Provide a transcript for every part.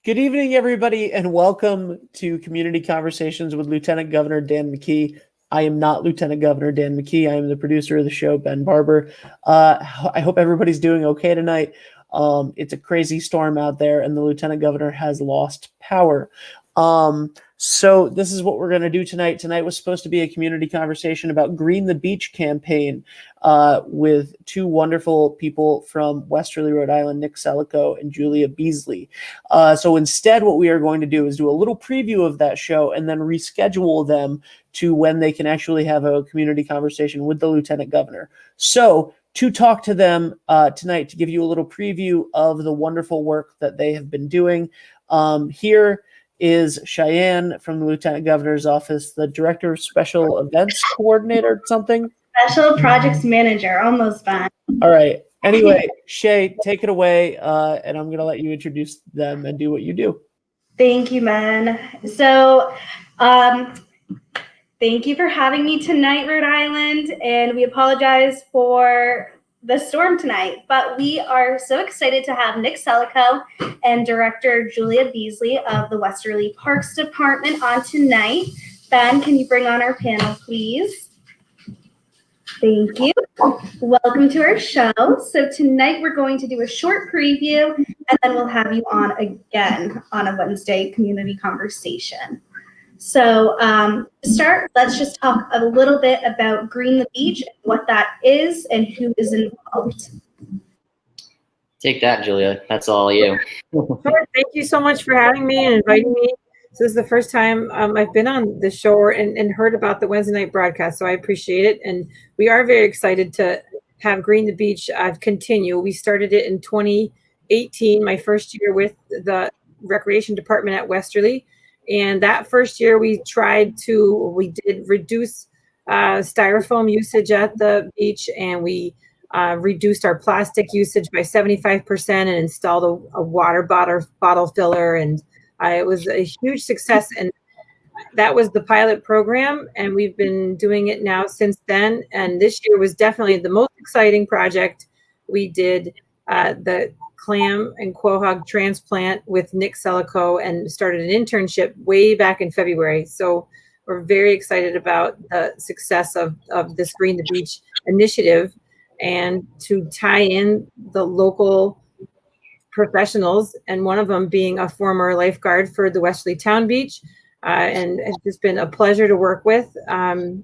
Good evening, everybody, and welcome to Community Conversations with Lieutenant Governor Dan McKee. I am not Lieutenant Governor Dan McKee. I am the producer of the show, Ben Barber. I hope everybody's doing okay tonight. It's a crazy storm out there, and the Lieutenant Governor has lost power. So this is what we're going to do tonight. Tonight was supposed to be a community conversation about Green the Beach campaign with two wonderful people from Westerly, Rhode Island, Nick Celico and Julia Beasley. So instead, what we are going to do is do a little preview of that show and then reschedule them to when they can actually have a community conversation with the Lieutenant Governor. So to talk to them tonight, to give you a little preview of the wonderful work that they have been doing, here is Cheyenne from the Lieutenant Governor's office, the Director of Special Events Coordinator, something? Special Projects Manager, almost fine. All right. Anyway, Shay, take it away, and I'm going to let you introduce them and do what you do. Thank you, man. So, thank you for having me tonight, Rhode Island, and we apologize for the storm tonight, but we are so excited to have Nick Celico and Director Julia Beasley of the Westerly Parks Department on tonight. Ben, can you bring on our panel, please? Thank you. Welcome to our show. So tonight we're going to do a short preview, and then we'll have you on again on a Wednesday community conversation. So to start, let's just talk a little bit about Green the Beach, what that is, and who is involved. Take that, Julia. That's all you. Sure. Thank you so much for having me and inviting me. This is the first time I've been on the show and heard about the Wednesday night broadcast, so I appreciate it. And we are very excited to have Green the Beach continue. We started it in 2018, my first year with the Recreation Department at Westerly. And that first year we did reduce styrofoam usage at the beach, and we reduced our plastic usage by 75% and installed a water bottle filler. And it was a huge success. And that was the pilot program. And we've been doing it now since then. And this year was definitely the most exciting project. We did the clam and quahog transplant with Nick Celico and started an internship way back in February. So we're very excited about the success of this Green the Beach initiative, and to tie in the local professionals, and one of them being a former lifeguard for the Westerly Town Beach. And it's just been a pleasure to work with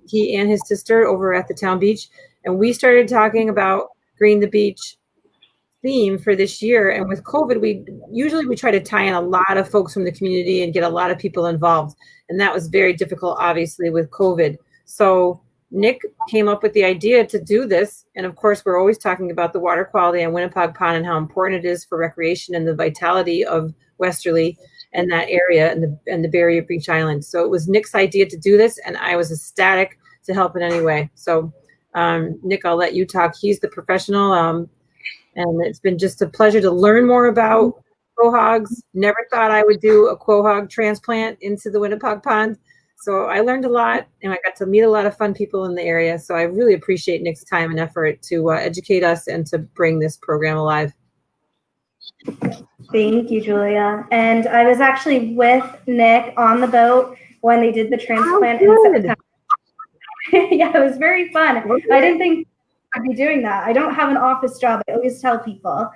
he and his sister over at the Town Beach. And we started talking about Green the Beach theme for this year, and with COVID we try to tie in a lot of folks from the community and get a lot of people involved, and that was very difficult obviously with COVID. So Nick came up with the idea to do this, and of course we're always talking about the water quality on Winnapaug Pond and how important it is for recreation and the vitality of Westerly and that area and the Barrier Beach Island. So it was Nick's idea to do this, and I was ecstatic to help in any way. So Nick, I'll let you talk. He's the professional. And it's been just a pleasure to learn more about quahogs. Never thought I would do a quahog transplant into the Winnapaug Pond. So I learned a lot, and I got to meet a lot of fun people in the area. So I really appreciate Nick's time and effort to educate us and to bring this program alive. Thank you, Julia. And I was actually with Nick on the boat when they did the transplant in September. Yeah, it was very fun. I didn't think I'd be doing that. I don't have an office job. I always tell people.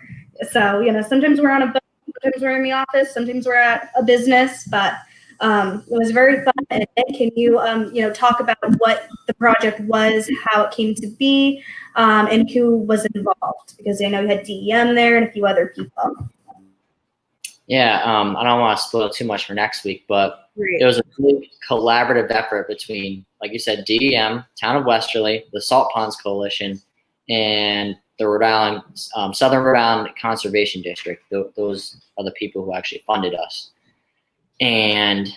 So, sometimes we're on a boat, sometimes we're in the office, sometimes we're at a business, but it was very fun. And can you, talk about what the project was, how it came to be, and who was involved? Because I know you had DEM there and a few other people. Yeah, I don't want to spoil too much for next week, but it was a really collaborative effort between, like you said, DEM, Town of Westerly, the Salt Ponds Coalition, and the Rhode Island, Southern Rhode Island Conservation District. Those are the people who actually funded us. And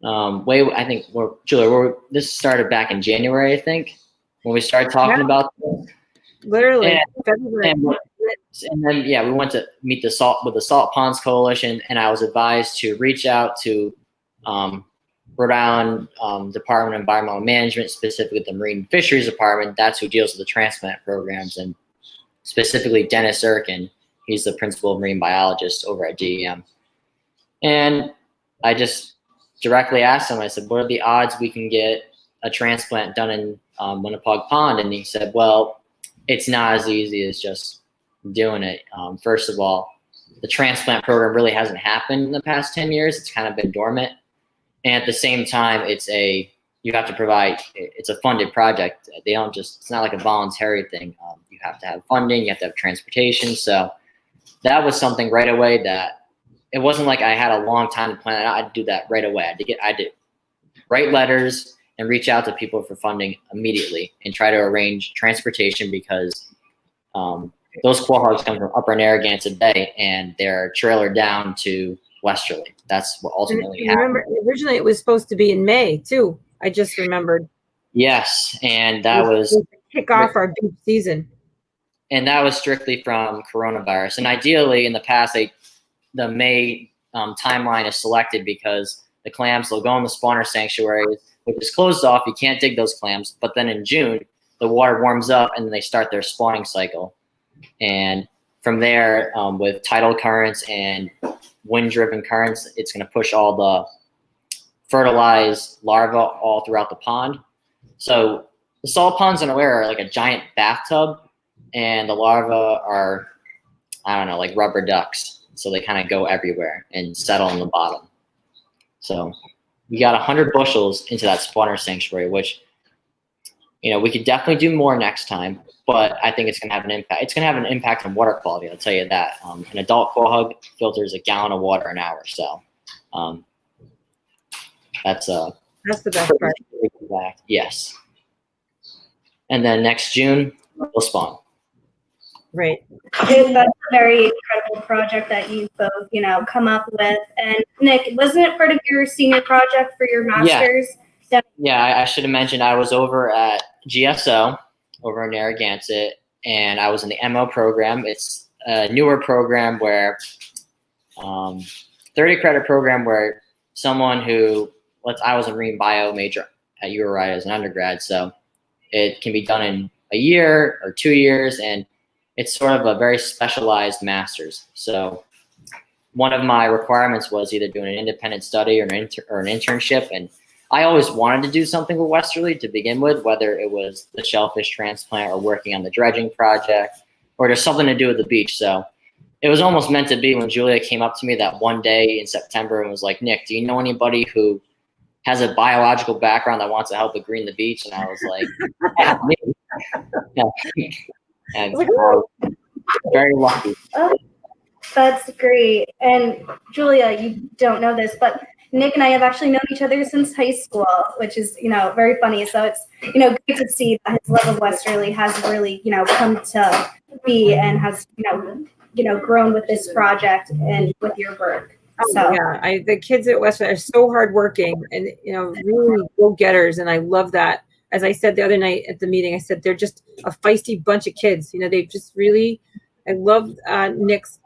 I think Julia, this started back in January, I think, when we started talking about this. Literally. And then, we went to meet the Salt Ponds Coalition, and I was advised to reach out to Rhode Island Department of Environmental Management, specifically the Marine Fisheries Department. That's who deals with the transplant programs, and specifically Dennis Erkin. He's the principal marine biologist over at DEM. And I just directly asked him, I said, what are the odds we can get a transplant done in Winnapaug Pond? And he said, well, it's not as easy as just doing it. First of all, the transplant program really hasn't happened in the past 10 years. It's kind of been dormant. And at the same time, you have to provide, it's a funded project. They don't just, it's not like a voluntary thing. You have to have funding, you have to have transportation. So that was something right away that it wasn't like I had a long time to plan it out. I'd do that right away. I had to write letters and reach out to people for funding immediately and try to arrange transportation, because those quahogs come from Upper Narragansett Bay and they're trailered down to Westerly. That's what ultimately happened. Remember, originally it was supposed to be in May too. I just remembered. Yes, and that was kick off our beach season. And that was strictly from coronavirus. And ideally, in the past, the May timeline is selected because the clams will go in the spawner sanctuaries, which is closed off. You can't dig those clams. But then in June, the water warms up and they start their spawning cycle. And from there, with tidal currents and wind-driven currents, it's going to push all the fertilized larvae all throughout the pond. So the salt ponds, in a way, are like a giant bathtub, and the larvae are, I don't know, like rubber ducks. So they kind of go everywhere and settle in the bottom. So we got 100 bushels into that spawner sanctuary, which, we could definitely do more next time, but I think it's going to have an impact. It's going to have an impact on water quality, I'll tell you that. An adult quahog filters a gallon of water an hour. So that's the best part. Yes. And then next June, we'll spawn. Right. That's a very incredible project that you both, come up with. And Nick, wasn't it part of your senior project for your master's? Yeah, I should have mentioned I was over at GSO over in Narragansett, and I was in the MO program. It's a newer program where 30 credit program where someone who, I was a marine bio major at URI as an undergrad, so it can be done in a year or 2 years, and it's sort of a very specialized master's. So one of my requirements was either doing an independent study or an internship, and I always wanted to do something with Westerly to begin with, whether it was the shellfish transplant or working on the dredging project or just something to do with the beach. So it was almost meant to be when Julia came up to me that one day in September and was like, Nick, do you know anybody who has a biological background that wants to help with green the beach? And I was like, yeah, me. And I was very lucky. Oh, that's great. And Julia, you don't know this, but Nick and I have actually known each other since high school, which is, very funny. So it's, great to see that his love of Westerly has really, come to be and has, grown with this project and with your work. So yeah, the kids at Westerly are so hardworking and, really go-getters. And I love that. As I said the other night at the meeting, I said, they're just a feisty bunch of kids. They just really, I love Nick's,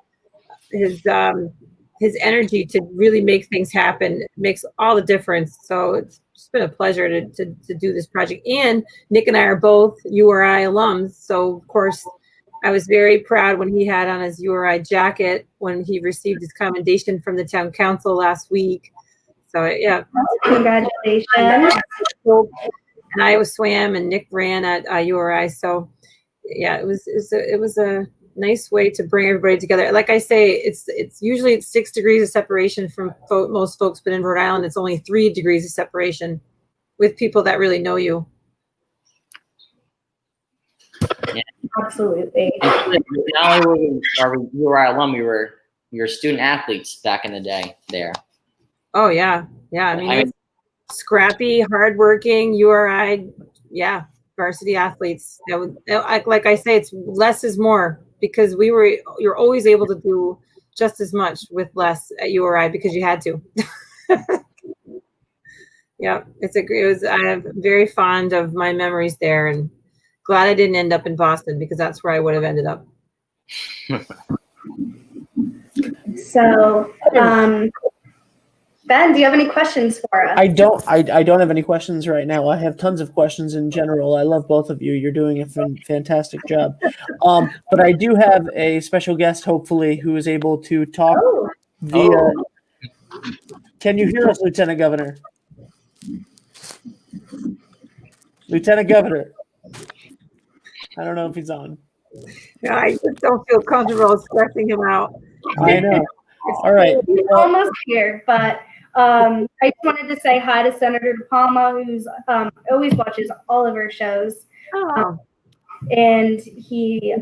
his energy to really make things happen. It makes all the difference. So it's been a pleasure to do this project. And Nick and I are both URI alums. So of course, I was very proud when he had on his URI jacket when he received his commendation from the town council last week. So yeah. Congratulations. And I swam and Nick ran at URI. So yeah, it was a nice way to bring everybody together. Like I say, it's usually 6 degrees of separation from most folks, but in Rhode Island, it's only 3 degrees of separation with people that really know you. Yeah. Absolutely. Not only are we URI alum, we were student athletes back in the day there. Oh yeah. Yeah. I mean scrappy, hardworking URI. Yeah. Varsity athletes. Like I say, it's less is more. Because you're always able to do just as much with less at URI because you had to. Yeah, I'm very fond of my memories there and glad I didn't end up in Boston because that's where I would have ended up. So, Ben, do you have any questions for us? I don't have any questions right now. I have tons of questions in general. I love both of you. You're doing a fantastic job. But I do have a special guest, hopefully, who is able to talk via Can you hear us, Lieutenant Governor? Lieutenant Governor. I don't know if he's on. Yeah, I just don't feel comfortable stressing him out. I know. All right. He's almost here, but I just wanted to say hi to Senator DePalma, who's always watches all of our shows. Oh. And he,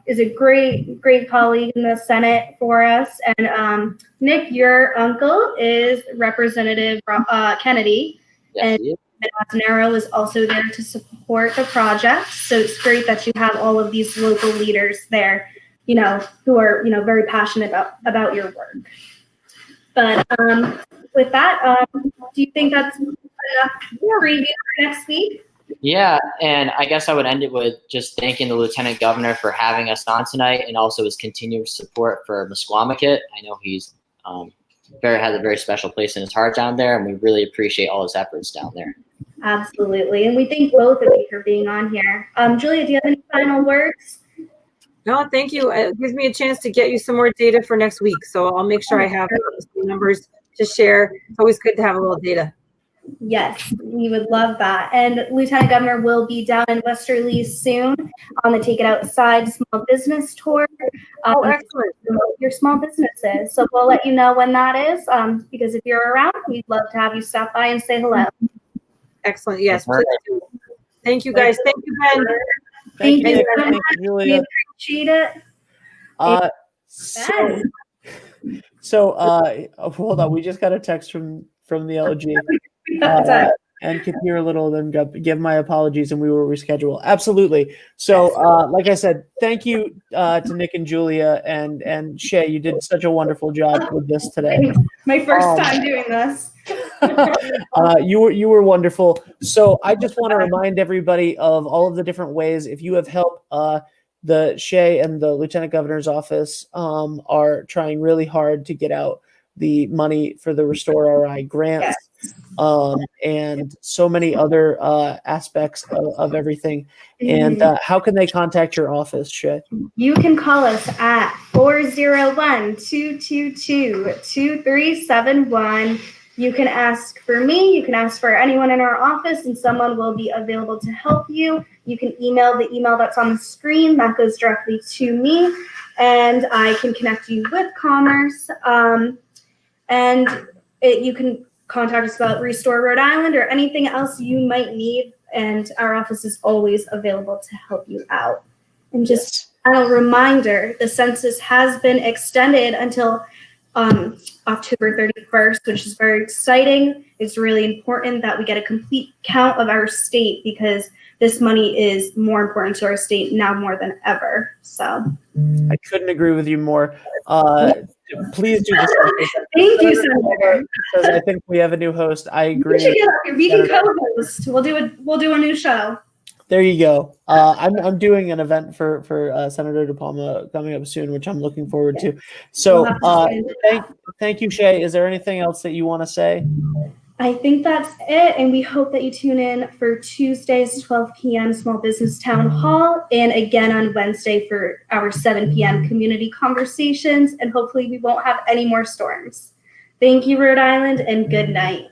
is a great colleague in the Senate for us. And Nick, your uncle is Representative Kennedy. Yes, And Montanaro is also there to support the project. So it's great that you have all of these local leaders there, who are, very passionate about your work. But with that, do you think that's enough preview for next week? Yeah, and I guess I would end it with just thanking the Lieutenant Governor for having us on tonight, and also his continued support for Mesquamaket. I know he's has a very special place in his heart down there, and we really appreciate all his efforts down there. Absolutely, and we thank both of you for being on here. Julia, do you have any final words? No, thank you. It gives me a chance to get you some more data for next week, so I'll make sure I have some numbers to share. It's always good to have a little data. Yes, we would love that. And Lieutenant Governor will be down in Westerly soon on the Take It Outside Small Business Tour. Excellent. Your small businesses. So we'll let you know when that is, because if you're around, we'd love to have you stop by and say hello. Excellent. Yes, please do. Thank you, guys. Thank you, Ben. Thank you, so Thank much. you, Julia. We appreciate it. Hold on. We just got a text from the LG. And can hear a little, then give my apologies, and we will reschedule. Absolutely. So, like I said, thank you to Nick and Julia and Shay. You did such a wonderful job with this today. My first time doing this. You were wonderful. So I just want to remind everybody of all of the different ways. If you have help, the Shay and the Lieutenant Governor's office are trying really hard to get out the money for the Restore RI grants. And so many other aspects of everything. And how can they contact your office, Shay? You can call us at 401-222-2371. You can ask for me, you can ask for anyone in our office, and someone will be available to help you. You can email the email that's on the screen. That goes directly to me, and I can connect you with Commerce. You can contact us about Restore Rhode Island or anything else you might need, and our office is always available to help you out. And just a reminder, the census has been extended until October 31st, which is very exciting. It's really important that we get a complete count of our state, because this money is more important to our state now more than ever. So I couldn't agree with you more. Please do this. Thank you, Senator. Because I think we have a new host. I agree. We can co-host. We'll do a new show. There you go. I'm doing an event for Senator DePalma coming up soon, which I'm looking forward to. So thank you, Shay. Is there anything else that you want to say? I think that's it, and we hope that you tune in for Tuesdays 12 p.m. Small Business Town Hall, and again on Wednesday for our 7 p.m. community conversations, and hopefully we won't have any more storms. Thank you, Rhode Island, and good night.